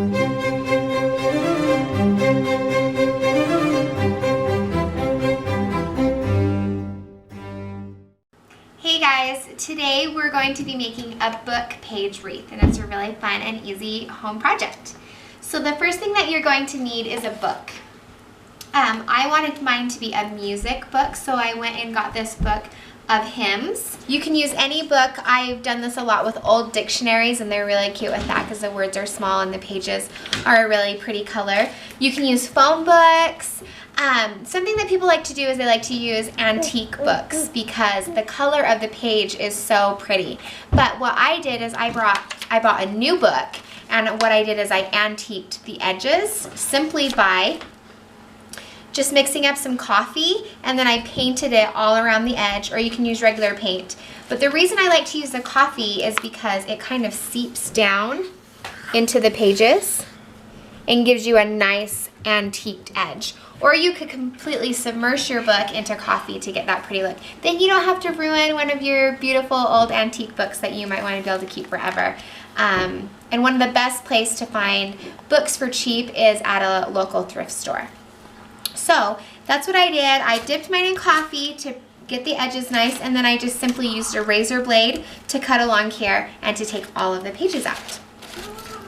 Hey guys, today we're going to be making a book page wreath, and it's a really fun and easy home project. So the first thing that you're going to need is a book. I wanted mine to be a music book, so I went and got this book of hymns. You can use any book. I've done this a lot with old dictionaries, and they're really cute with that because the words are small and the pages are a really pretty color. You can use phone books. Something that people like to do is they like to use antique books because the color of the page is so pretty. But what I did is I bought a new book, and what I did is I antiqued the edges simply by just mixing up some coffee, and then I painted it all around the edge, or you can use regular paint. But the reason I like to use the coffee is because it kind of seeps down into the pages and gives you a nice antiqued edge. Or you could completely submerge your book into coffee to get that pretty look. Then you don't have to ruin one of your beautiful old antique books that you might want to be able to keep forever. And one of the best places to find books for cheap is at a local thrift store. So that's what I did. I dipped mine in coffee to get the edges nice, and then I just simply used a razor blade to cut along here and to take all of the pages out.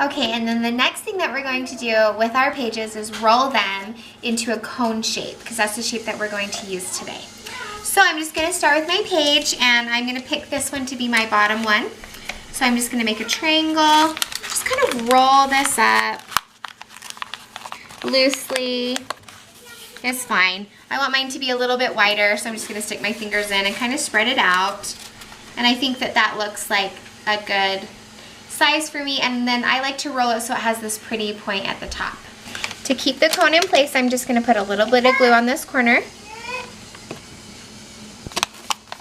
Okay, and then the next thing that we're going to do with our pages is roll them into a cone shape, because that's the shape that we're going to use today. So I'm just going to start with my page, and I'm going to pick this one to be my bottom one. So I'm just going to make a triangle, just kind of roll this up loosely. It's fine. I want mine to be a little bit wider, so I'm just going to stick my fingers in and kind of spread it out. And I think that that looks like a good size for me, and then I like to roll it so it has this pretty point at the top. To keep the cone in place, I'm just going to put a little bit of glue on this corner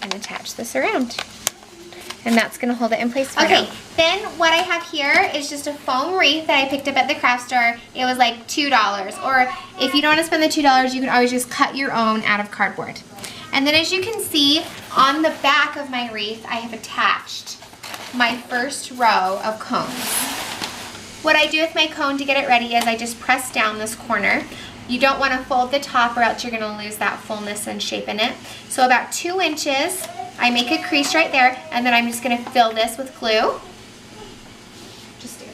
and attach this around. And that's going to hold it in place for now. Okay, then what I have here is just a foam wreath that I picked up at the craft store. It was like $2. Or if you don't want to spend the $2, you can always just cut your own out of cardboard. And then as you can see, on the back of my wreath, I have attached my first row of cones. What I do with my cone to get it ready is I just press down this corner. You don't want to fold the top or else you're going to lose that fullness and shape in it. So about 2 inches, I make a crease right there, and then I'm just going to fill this with glue. Just do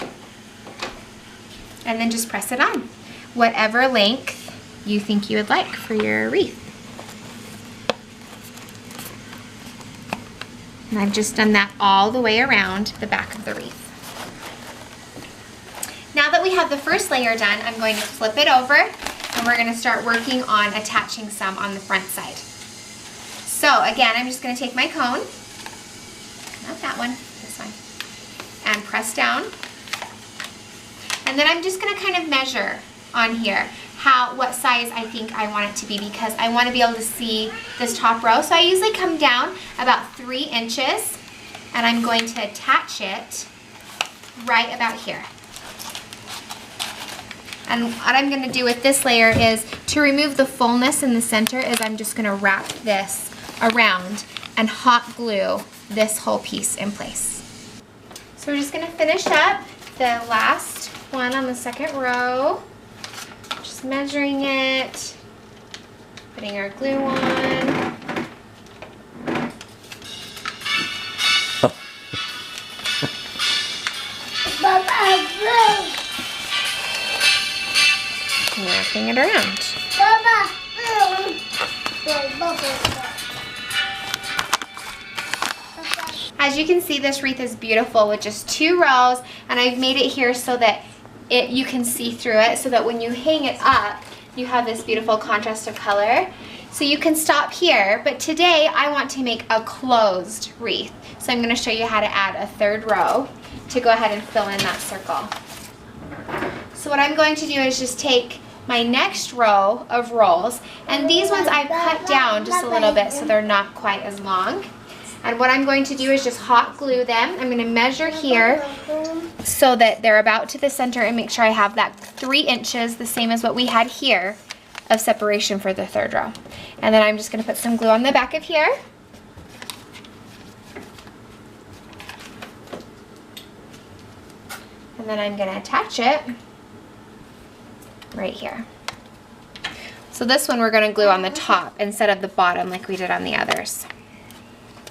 it. And then just press it on. Whatever length you think you would like for your wreath. And I've just done that all the way around the back of the wreath. Now that we have the first layer done, I'm going to flip it over, and we're going to start working on attaching some on the front side. So again, I'm just going to take my cone, not that one, this one, and press down. And then I'm just going to kind of measure on here what size I think I want it to be, because I want to be able to see this top row. So I usually come down about 3 inches, and I'm going to attach it right about here. And what I'm going to do with this layer is to remove the fullness in the center is I'm just going to wrap this around and hot glue this whole piece in place. So we're just going to finish up the last one on the second row. Just measuring it, putting our glue on. Wrapping it around. As you can see, this wreath is beautiful with just 2 rows, and I've made it here so that you can see through it, so that when you hang it up, you have this beautiful contrast of color. So you can stop here, but today I want to make a closed wreath. So I'm going to show you how to add a 3rd row to go ahead and fill in that circle. So what I'm going to do is just take my next row of rolls, and these ones I've cut down just a little bit so they're not quite as long. And what I'm going to do is just hot glue them. I'm going to measure here so that they're about to the center and make sure I have that 3 inches, the same as what we had here, of separation for the 3rd row. And then I'm just going to put some glue on the back of here. And then I'm gonna attach it right here. So this one we're gonna glue on the top instead of the bottom like we did on the others.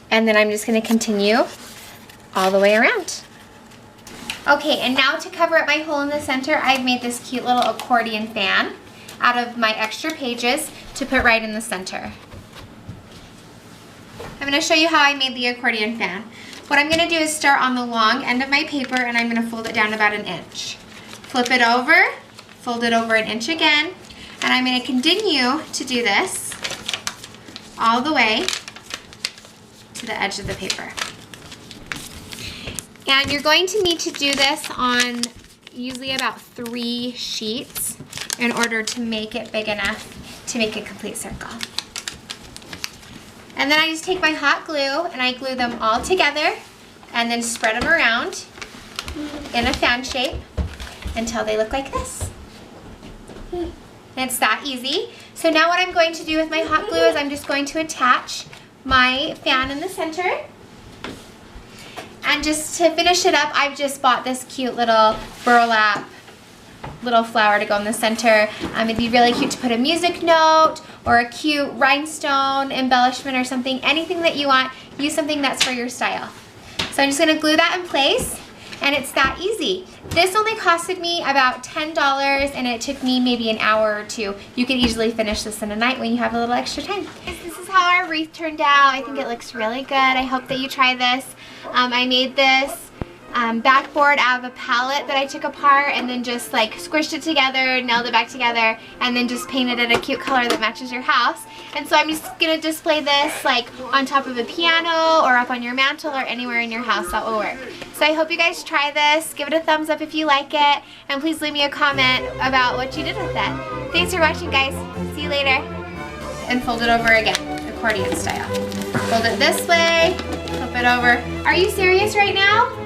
And then I'm just gonna continue all the way around. Okay, and now to cover up my hole in the center, I've made this cute little accordion fan out of my extra pages to put right in the center. I'm gonna show you how I made the accordion fan. What I'm gonna do is start on the long end of my paper and I'm gonna fold it down about 1 inch. Flip it over, fold it over 1 inch again, and I'm gonna continue to do this all the way to the edge of the paper. And you're going to need to do this on usually about 3 sheets in order to make it big enough to make a complete circle. And then I just take my hot glue and I glue them all together and then spread them around in a fan shape until they look like this. And it's that easy. So now what I'm going to do with my hot glue is I'm just going to attach my fan in the center. And just to finish it up, I've just bought this cute little burlap little flower to go in the center. It'd be really cute to put a music note or a cute rhinestone embellishment or something. Anything that you want, use something that's for your style. So I'm just gonna glue that in place, and it's that easy. This only costed me about $10 and it took me maybe an hour or 2. You could easily finish this in a night when you have a little extra time. This is how our wreath turned out. I think it looks really good. I hope that you try this. I made this backboard out of a palette that I took apart and then just like squished it together, nailed it back together, and then just painted it a cute color that matches your house. And so I'm just gonna display this like on top of a piano or up on your mantle or anywhere in your house that will work. So I hope you guys try this. Give it a thumbs up if you like it, and please leave me a comment about what you did with it. Thanks for watching, guys. See you later. And fold it over again, accordion style. Fold it this way, flip it over. Are you serious right now?